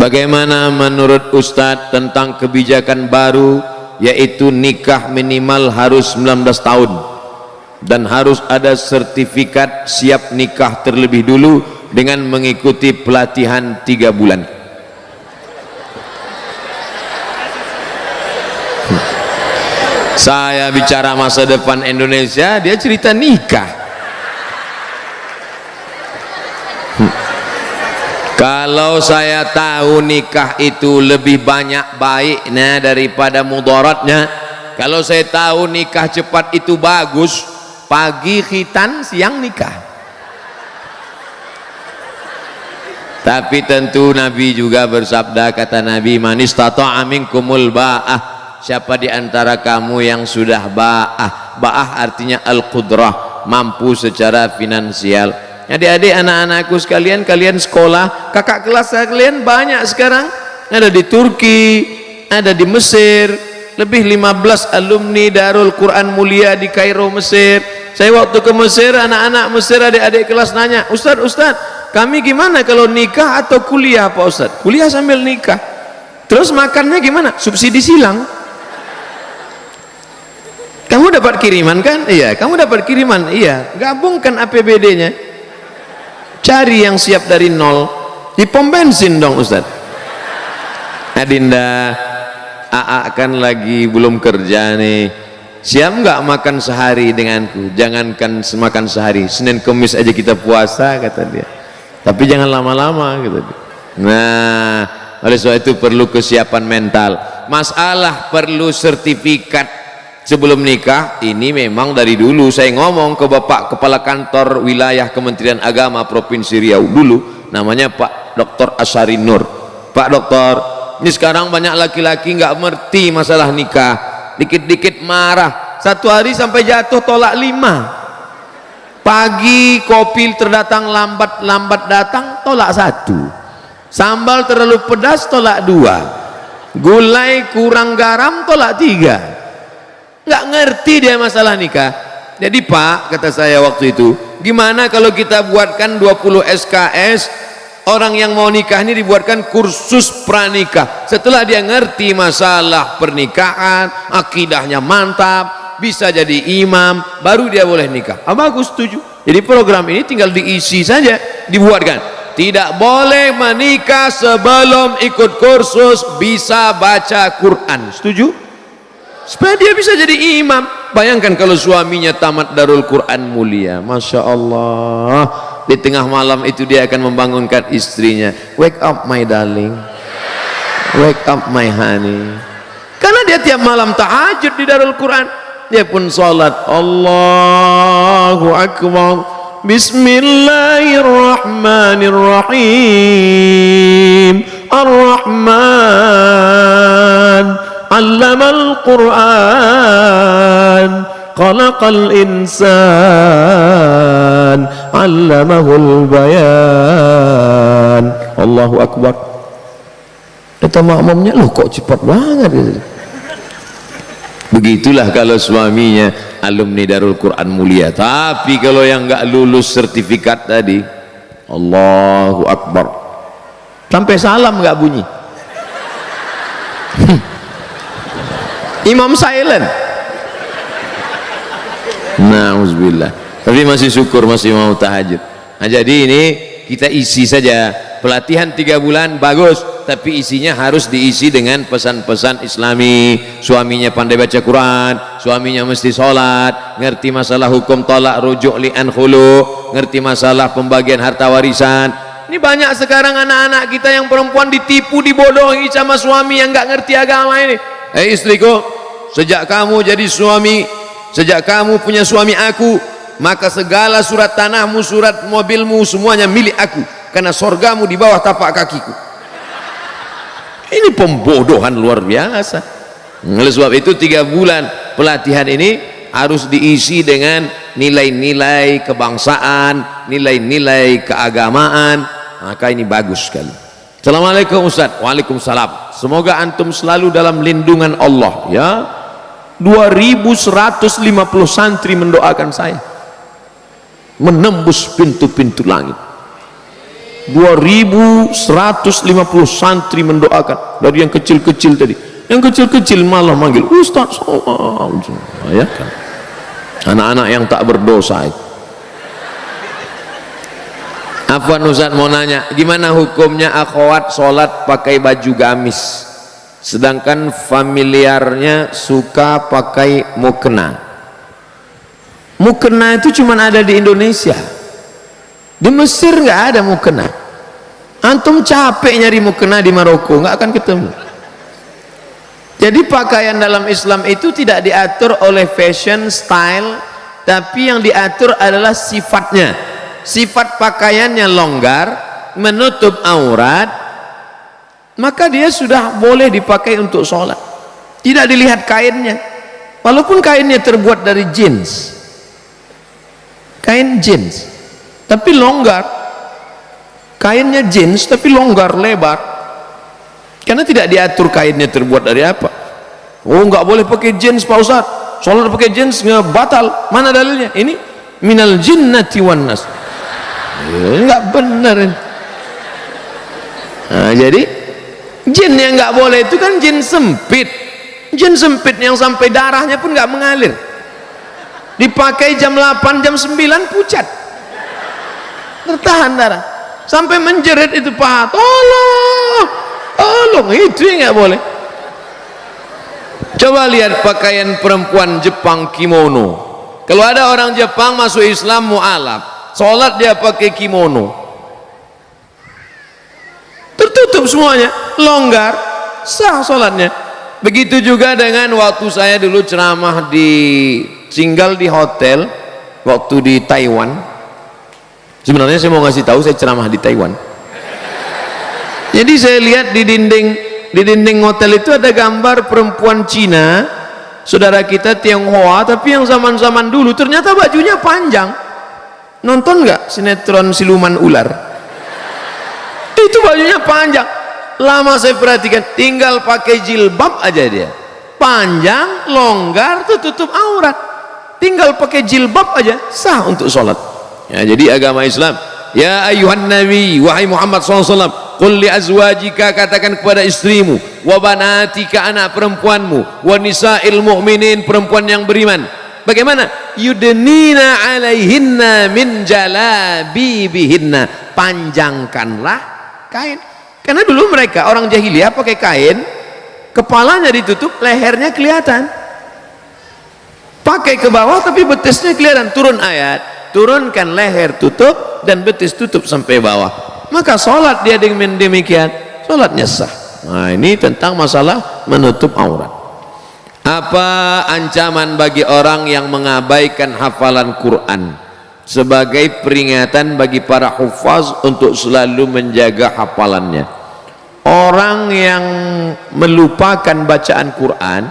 Bagaimana menurut Ustadz tentang kebijakan baru, yaitu nikah minimal harus 19 tahun dan harus ada sertifikat siap nikah terlebih dulu dengan mengikuti pelatihan 3 bulan. Saya bicara masa depan Indonesia, dia cerita nikah. Kalau saya tahu nikah itu lebih banyak baiknya daripada mudaratnya, kalau saya tahu nikah cepat itu bagus, pagi khitan siang nikah. Tapi tentu Nabi juga bersabda, kata Nabi, man istata'a minkumul ba'ah, siapa di antara kamu yang sudah ba'ah. Ba'ah artinya al-qudrah, mampu secara finansial. Adik-adik, anak-anakku sekalian, kalian sekolah, kakak kelas kalian banyak sekarang, ada di Turki, ada di Mesir, lebih 15 alumni Darul Quran Mulia di Kairo, Mesir. Saya waktu ke Mesir, anak-anak Mesir, adik-adik kelas nanya, Ustaz, kami gimana kalau nikah atau kuliah Pak Ustaz? Kuliah sambil nikah. Terus makannya gimana? Subsidi silang. Kamu dapat kiriman kan? Iya. Kamu dapat kiriman? Iya. Gabungkan APBD-nya. Cari yang siap dari nol, di pom bensin dong Ustaz. Adinda, AA kan lagi belum kerja nih, siap nggak makan sehari denganku? Jangankan makan sehari, Senin Kemis aja kita puasa, kata dia, tapi jangan lama-lama, kata dia. Nah, oleh sebab itu perlu kesiapan mental. Masalah perlu sertifikat sebelum nikah, ini memang dari dulu saya ngomong ke Bapak Kepala Kantor Wilayah Kementerian Agama Provinsi Riau dulu, namanya Pak Dr. Asyari Nur. Pak Dokter, ini sekarang banyak laki-laki nggak mengerti masalah nikah, dikit-dikit marah, satu hari sampai jatuh tolak 5. Pagi kopi terdatang lambat datang, tolak 1. Sambal terlalu pedas, tolak 2. Gulai kurang garam, tolak 3. Nggak ngerti dia masalah nikah. Jadi Pak, kata saya waktu itu, gimana kalau kita buatkan 20 SKS, orang yang mau nikah ini dibuatkan kursus pranikah. Setelah dia ngerti masalah pernikahan, akidahnya mantap, bisa jadi imam, baru dia boleh nikah. Bagus, setuju. Jadi program ini tinggal diisi saja, dibuatkan. Tidak boleh menikah sebelum ikut kursus bisa baca Quran. Setuju? Supaya dia bisa jadi imam. Bayangkan kalau suaminya tamat Darul Quran Mulia, Masya Allah, di tengah malam itu dia akan membangunkan istrinya, wake up my darling, wake up my honey. Karena dia tiap malam tahajud di Darul Quran, dia pun sholat Allahu Akbar, Bismillahirrahmanirrahim, Ar-Rahman Allamal Quran, Khalaqal Insan, Allamahul Bayan. Allahu Akbar. Kata makmumnya, loh kok cepat banget. Begitulah kalau suaminya alumni Darul Quran Mulia. Tapi kalau yang nggak lulus sertifikat tadi, Allahu Akbar, sampai salam nggak bunyi. Imam silent. Nauzubillah. Tapi masih syukur masih mau tahajud. Nah, jadi ini kita isi saja pelatihan 3 bulan, bagus, tapi isinya harus diisi dengan pesan-pesan Islami. Suaminya pandai baca Quran, suaminya mesti sholat, ngerti masalah hukum tolak rujuk li'an khulu, ngerti masalah pembagian harta warisan. Ini banyak sekarang anak-anak kita yang perempuan ditipu, dibodohi sama suami yang nggak ngerti agama ini. Istriku, sejak kamu jadi suami, sejak kamu punya suami aku, maka segala surat tanahmu, surat mobilmu, semuanya milik aku, karena sorgamu di bawah tapak kakiku. Ini pembodohan luar biasa. Oleh sebab itu 3 bulan pelatihan ini harus diisi dengan nilai-nilai kebangsaan, nilai-nilai keagamaan. Maka ini bagus sekali. Assalamualaikum Ustaz. Waalaikumsalam. Semoga antum selalu dalam lindungan Allah ya. 2150 santri mendoakan saya menembus pintu-pintu langit. 2150 santri mendoakan, dari yang kecil-kecil tadi, yang kecil-kecil malah manggil Ustaz Somad. Ya kan, anak-anak yang tak berdosa itu. Afwan Ustaz mau nanya, gimana hukumnya akhwat sholat pakai baju gamis sedangkan familiarnya suka pakai mukena? Mukena itu cuma ada di Indonesia, di Mesir nggak ada mukena. Antum capek nyari mukena di Maroko, nggak akan ketemu. Jadi pakaian dalam Islam itu tidak diatur oleh fashion style, tapi yang diatur adalah sifatnya. Sifat pakaiannya longgar, menutup aurat, maka dia sudah boleh dipakai untuk sholat. Tidak dilihat kainnya, walaupun kainnya terbuat dari jeans, kain jeans tapi longgar, kainnya jeans tapi longgar lebar, karena tidak diatur kainnya terbuat dari apa. Oh, nggak boleh pakai jeans Pak Ustaz, sholat pakai jeans nggak batal, mana dalilnya? Ini minal jinnati wan nas. Nggak benar ini. Nah, jadi jin yang nggak boleh itu kan jin sempit, jin sempit yang sampai darahnya pun nggak mengalir, dipakai jam 8 jam 9 pucat, tertahan darah sampai menjerit itu paha, tolong tolong, itu yang nggak boleh. Coba lihat pakaian perempuan Jepang, kimono. Kalau ada orang Jepang masuk Islam mu'alaf, sholat dia pakai kimono, tertutup semuanya, longgar, sah sholatnya. Begitu juga dengan waktu saya dulu ceramah tinggal di hotel waktu di Taiwan. Sebenarnya saya mau ngasih tahu saya ceramah di Taiwan. Jadi saya lihat di dinding hotel itu ada gambar perempuan Cina, saudara kita Tionghoa, tapi yang zaman-zaman dulu ternyata bajunya panjang. Nonton nggak sinetron siluman ular? Itu bajunya panjang. Lama saya perhatikan, tinggal pakai jilbab aja dia, panjang, longgar, tutup aurat, tinggal pakai jilbab aja sah untuk sholat. Ya, jadi agama Islam, ya ayuhan nabi, wahai Muhammad SAW, qul li azwajika, katakan kepada istrimu, wa banatika, anak perempuanmu, wa nisa'il mu'minin, perempuan yang beriman, bagaimana? Yudnina alaihinna min jalabibihinna, panjangkanlah kain. Karena dulu mereka orang jahiliyah pakai kain, kepalanya ditutup, lehernya kelihatan, pakai ke bawah tapi betisnya kelihatan. Turun ayat, turunkan leher tutup dan betis tutup sampai bawah, maka sholat dia dengan demikian, sholatnya sah. Nah, ini tentang masalah menutup aurat. Apa ancaman bagi orang yang mengabaikan hafalan Quran sebagai peringatan bagi para hufaz untuk selalu menjaga hafalannya? Orang yang melupakan bacaan Quran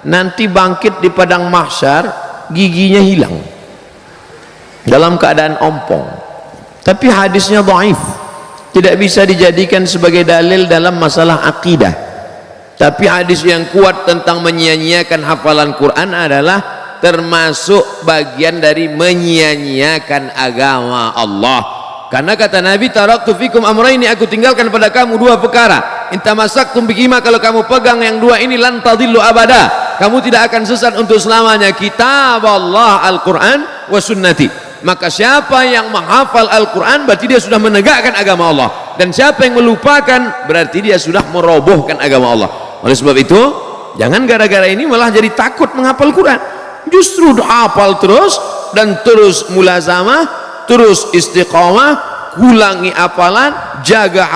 nanti bangkit di padang mahsyar giginya hilang dalam keadaan ompong, tapi hadisnya dhaif, tidak bisa dijadikan sebagai dalil dalam masalah akidah. Tapi hadis yang kuat tentang menyia-nyiakan hafalan Quran adalah termasuk bagian dari menyia-nyiakan agama Allah. Karena kata Nabi, taraktu fikum amraini, aku tinggalkan pada kamu dua perkara, in tamassaktum bihima, kalau kamu pegang yang dua ini, lan tadillu abada, kamu tidak akan sesat untuk selamanya, kitab Allah Al-Quran wa sunnati. Maka siapa yang menghafal Al-Quran berarti dia sudah menegakkan agama Allah, dan siapa yang melupakan berarti dia sudah merobohkan agama Allah. Oleh sebab itu, jangan gara-gara ini malah jadi takut menghafal Quran. Justru hafal terus dan terus mulazamah, terus istiqamah, ulangi hafalan, jaga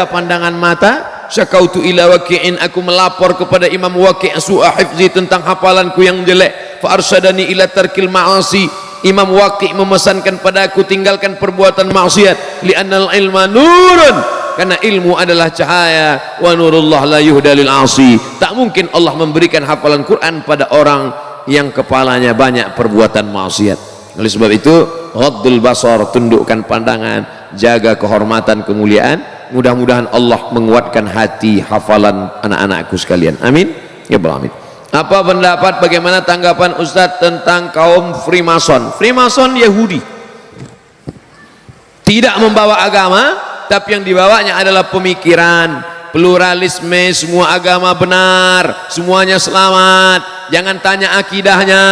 pandangan mata. Syakautu ila waqi'in, aku melapor kepada Imam Waqi' su'a hifzi, tentang hafalanku yang jelek. Fa arsyadani ila tarkil ma'asi, Imam Waqi' memesankan padaku tinggalkan perbuatan maksiat. Li'annal ilma nurun, karena ilmu adalah cahaya. Wa nurullah la yuhda lil 'asi, tak mungkin Allah memberikan hafalan Quran pada orang yang kepalanya banyak perbuatan maksiat. Oleh sebab itu, ghaddul basar, tundukkan pandangan, jaga kehormatan, kemuliaan. Mudah-mudahan Allah menguatkan hati hafalan anak-anakku sekalian. Amin ya rabbal alamin. Apa pendapat, bagaimana tanggapan Ustadz tentang kaum Freemason? Freemason Yahudi tidak membawa agama, tapi yang dibawanya adalah pemikiran pluralisme, semua agama benar, semuanya selamat, jangan tanya akidahnya,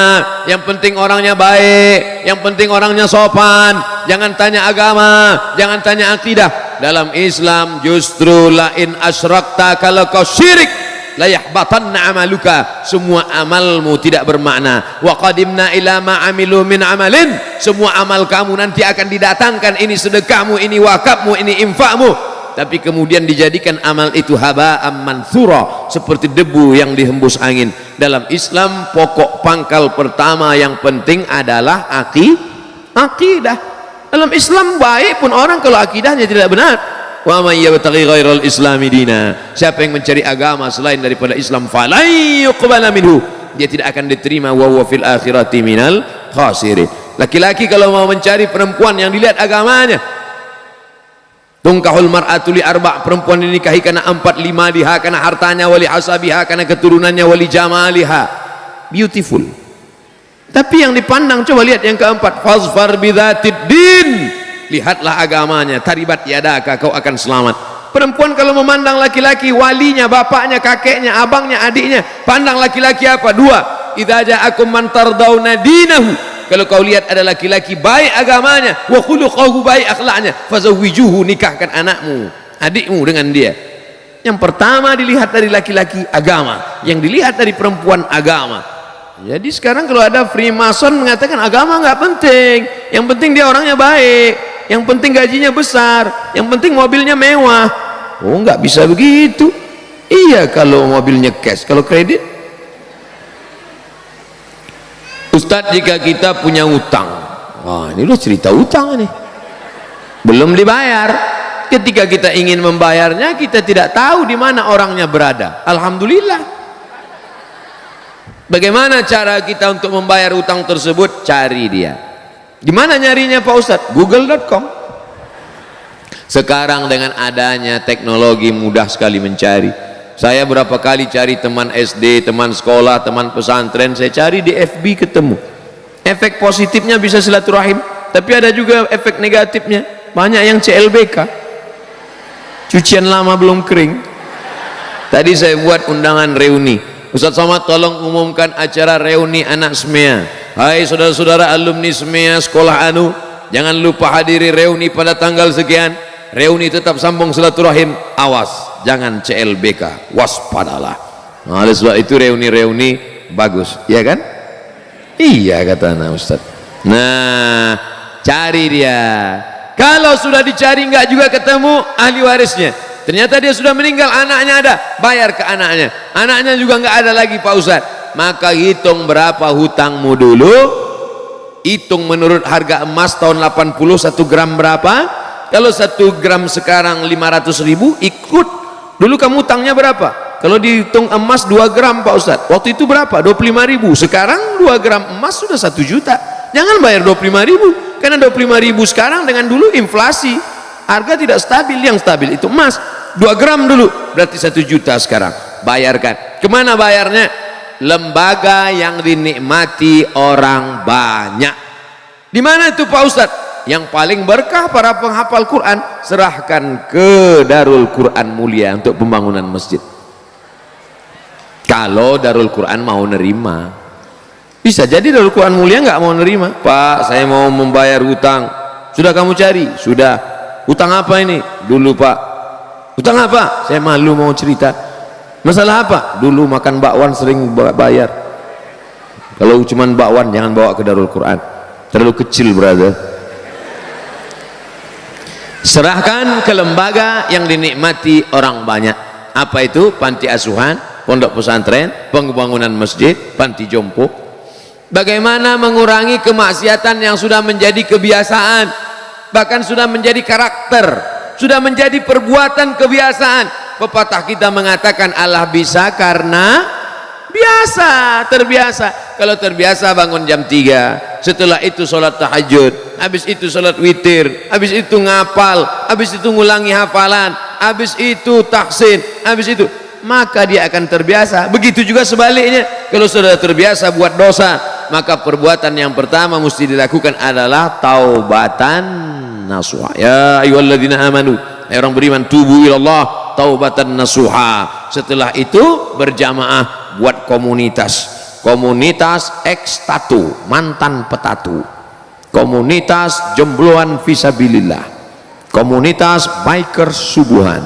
yang penting orangnya baik, yang penting orangnya sopan, jangan tanya agama, jangan tanya akidah. Dalam Islam justru lain asyrakta, kalau kau syirik la yahbatanna amaluka, semua amalmu tidak bermakna. Wa qadimna ila ma amilu min amalin, semua amal kamu nanti akan didatangkan, ini sedekahmu, ini wakafmu, ini infakmu, tapi kemudian dijadikan amal itu haba'am mansura, seperti debu yang dihembus angin. Dalam Islam pokok pangkal pertama yang penting adalah akidah. Dalam Islam baik pun orang kalau akidahnya tidak benar. Wa may yabtaghi ghairal islami dina, siapa yang mencari agama selain daripada Islam falan yuqbala minhu, dia tidak akan diterima, wa huwa fil akhirati minal khasirin. Laki-laki kalau mau mencari perempuan yang dilihat agamanya, tungkahul mar'atu li arba', perempuan dinikahi karena 4, 5 liha, karena hartanya, wali hasabiha, karena keturunannya, wali jamaliha, beautiful. Tapi yang dipandang, coba lihat yang keempat, fazfar bidzatid din, lihatlah agamanya, taribat yadaka, kau akan selamat. Perempuan kalau memandang laki-laki, walinya, bapaknya, kakeknya, abangnya, adiknya, pandang laki-laki apa? 2, idza ja'akum man tardawna dinahu, kalau kau lihat ada laki-laki baik agamanya, wa khuluquhu baik akhlaknya, fazawwijuhu, nikahkan anakmu, adikmu dengan dia. Yang pertama dilihat dari laki-laki agama, yang dilihat dari perempuan agama. Jadi sekarang kalau ada Freemason mengatakan agama nggak penting, yang penting dia orangnya baik, yang penting gajinya besar, yang penting mobilnya mewah. Oh, nggak bisa begitu. Iya kalau mobilnya cash, kalau kredit. Ustadz, jika kita punya utang, wah ini udah cerita utang nih, belum dibayar. Ketika kita ingin membayarnya, kita tidak tahu di mana orangnya berada. Alhamdulillah. Bagaimana cara kita untuk membayar utang tersebut? Cari dia. Di mana nyarinya Pak Ustadz? Google.com. Sekarang dengan adanya teknologi mudah sekali mencari. Saya berapa kali cari teman SD, teman sekolah, teman pesantren, saya cari di FB ketemu. Efek positifnya bisa silaturahim, tapi ada juga efek negatifnya. Banyak yang CLBK, cucian lama belum kering. Tadi saya buat undangan reuni. Ustaz Somad tolong umumkan acara reuni anak SMEA. Hai saudara-saudara alumni SMEA sekolah anu, jangan lupa hadiri reuni pada tanggal sekian. Reuni tetap sambung silaturahim, awas jangan CLBK, waspadalah. Nah, oleh sebab itu reuni-reuni bagus, ya kan? Iya kata anak Ustaz. Nah, cari dia. Kalau sudah dicari nggak juga ketemu ahli warisnya, ternyata dia sudah meninggal, anaknya ada, bayar ke anaknya. Anaknya juga nggak ada lagi Pak Ustaz. Maka hitung berapa hutangmu dulu, hitung menurut harga emas tahun 80 1 gram berapa. Kalau 1 gram sekarang 500.000, ikut. Dulu kamu utangnya berapa? Kalau dihitung emas 2 gram Pak Ustaz, waktu itu berapa? 25.000. Sekarang 2 gram emas sudah 1 juta. Jangan bayar 25.000, karena 25.000 sekarang dengan dulu inflasi, harga tidak stabil. Yang stabil itu emas. 2 gram dulu berarti 1 juta sekarang. Bayarkan. Kemana bayarnya? Lembaga yang dinikmati orang banyak. Di mana itu Pak Ustaz? Yang paling berkah para penghafal Quran, serahkan ke Darul Quran Mulia untuk pembangunan masjid. Kalau Darul Quran mau nerima, bisa jadi Darul Quran Mulia nggak mau nerima. Pak, saya mau membayar hutang. Sudah kamu cari? Sudah. Hutang apa ini? Dulu Pak. Hutang apa? Saya malu mau cerita. Masalah apa? Dulu makan bakwan sering bayar. Kalau cuman bakwan jangan bawa ke Darul Quran, terlalu kecil brother. Serahkan ke lembaga yang dinikmati orang banyak. Apa itu? Panti asuhan, pondok pesantren, pembangunan masjid, panti jompo. Bagaimana mengurangi kemaksiatan yang sudah menjadi kebiasaan, bahkan sudah menjadi karakter, sudah menjadi perbuatan kebiasaan. Pepatah kita mengatakan Allah bisa karena biasa, terbiasa. Kalau terbiasa bangun jam 3, setelah itu sholat tahajud, habis itu sholat witir, habis itu ngapal, habis itu ngulangi hafalan, habis itu tahsin, habis itu, maka dia akan terbiasa. Begitu juga sebaliknya, kalau sudah terbiasa buat dosa, maka perbuatan yang pertama mesti dilakukan adalah taubatan nasuha. Ya ayyuhalladzina amanu, orang beriman, tubu ilallah taubatan nasuha. Setelah itu berjamaah buat komunitas X tatu, mantan petatu, komunitas jombloan fisabilillah, komunitas biker subuhan,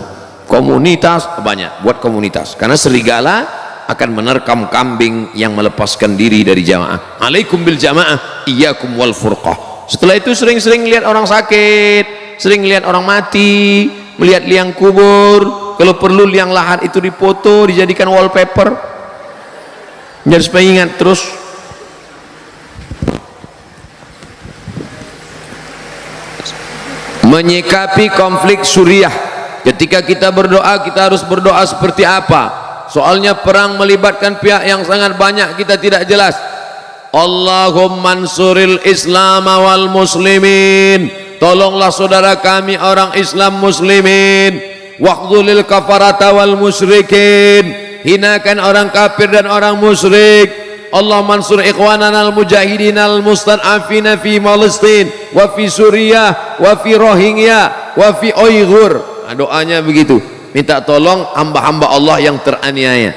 komunitas banyak, buat komunitas, karena serigala akan menerkam kambing yang melepaskan diri dari jamaah. Alaikum bil jamaah, iyyakum wal furqah. Setelah itu sering-sering lihat orang sakit, sering lihat orang mati, melihat liang kubur, kalau perlu liang lahat itu dipoto, dijadikan wallpaper, jadi supaya ingat terus. Menyikapi konflik Suriah, ketika kita berdoa, kita harus berdoa seperti apa? Soalnya perang melibatkan pihak yang sangat banyak, kita tidak jelas. Allahumma ansuril Islam wal muslimin, tolonglah saudara kami orang Islam muslimin. Waqdulil kafarata wal musyrikin, hinakan orang kafir dan orang musyrik. Allah mansur ikhwanana al-mujahidin al-mustad'afina fi Palestin wa fi Suriah wa fi Rohingya wa fi Uyghur. Doanya begitu, minta tolong hamba-hamba Allah yang teraniaya.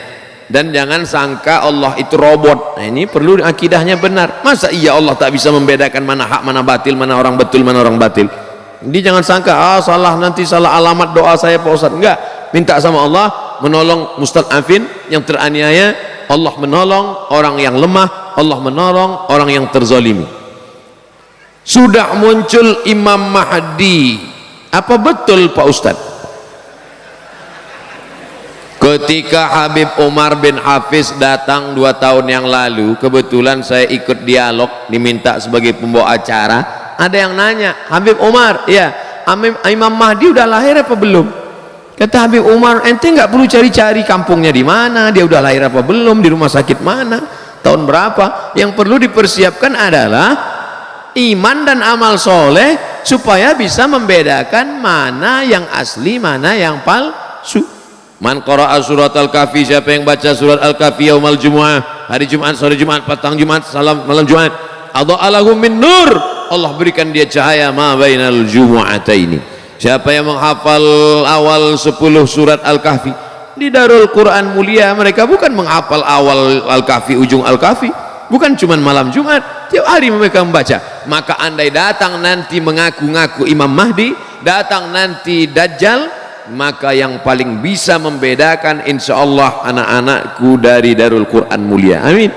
Dan jangan sangka Allah itu robot. Nah, ini perlu akidahnya benar. Masa iya Allah tak bisa membedakan mana hak mana batil, mana orang betul mana orang batil? Jadi jangan sangka salah, nanti salah alamat doa saya Pak Ustaz. Enggak, minta sama Allah menolong mustad'afin yang teraniaya, Allah menolong orang yang lemah, Allah menolong orang yang terzalimi. Sudah muncul Imam Mahdi, apa betul Pak Ustaz? Ketika Habib Umar bin Hafiz datang 2 tahun yang lalu, kebetulan saya ikut dialog, diminta sebagai pembawa acara. Ada yang nanya, Habib Umar, ya Imam Mahdi udah lahir apa belum? Kata Habib Umar, ente nggak perlu cari-cari kampungnya di mana, dia udah lahir apa belum, di rumah sakit mana, tahun berapa. Yang perlu dipersiapkan adalah iman dan amal soleh, supaya bisa membedakan mana yang asli, mana yang palsu. Man qara'a surat Al-Kahfi, siapa yang baca surat Al-Kahfi yaumal jumu'ah, hari Jumat, sore Jumat, petang Jumat, malam Jumat, adha'alahu min nur, Allah berikan dia cahaya ma bainal jumu'ataini. Siapa yang menghafal awal 10 surat Al-Kahfi di Darul Quran mulia, mereka bukan menghafal awal Al-Kahfi, ujung Al-Kahfi, bukan cuma malam Jumat, tiap hari mereka membaca. Maka andai datang nanti mengaku-ngaku Imam Mahdi, datang nanti Dajjal, maka yang paling bisa membedakan insya Allah anak-anakku dari Darul Quran mulia. Amin.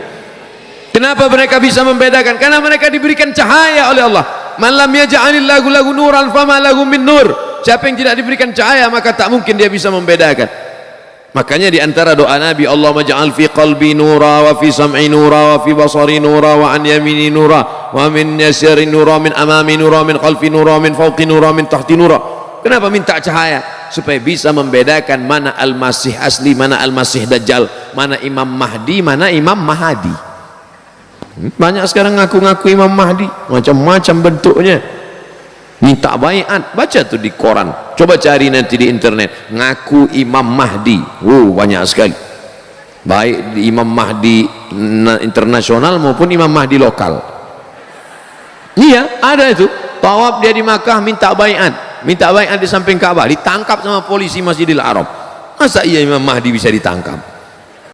Kenapa mereka bisa membedakan? Karena mereka diberikan cahaya oleh Allah. Man lam yaj'alillahu lahu nuran fama lahu min nur. Siapa yang tidak diberikan cahaya, maka tak mungkin dia bisa membedakan. Makanya di antara doa Nabi, Allahumma ja'al fi qalbi nura wa fi sam'i nura wa fi basari nura wa an yamini nura wa min yasari nura min amami nura min khalfi nura min fawqi nura min tahti nura. Kenapa minta cahaya? Supaya bisa membedakan mana Al-Masih asli, mana Al-Masih Dajjal, mana Imam Mahdi, mana Imam Mahadi. Banyak sekarang ngaku-ngaku Imam Mahdi, macam-macam bentuknya. Minta baiat, baca tuh di koran, coba cari nanti di internet, ngaku Imam Mahdi. Banyak sekali. Baik di Imam Mahdi internasional maupun Imam Mahdi lokal. Iya, ada itu. Tawaf dia di Makkah, minta baiat di samping Ka'bah, ditangkap sama polisi Masjidil Haram. Masa iya Imam Mahdi bisa ditangkap?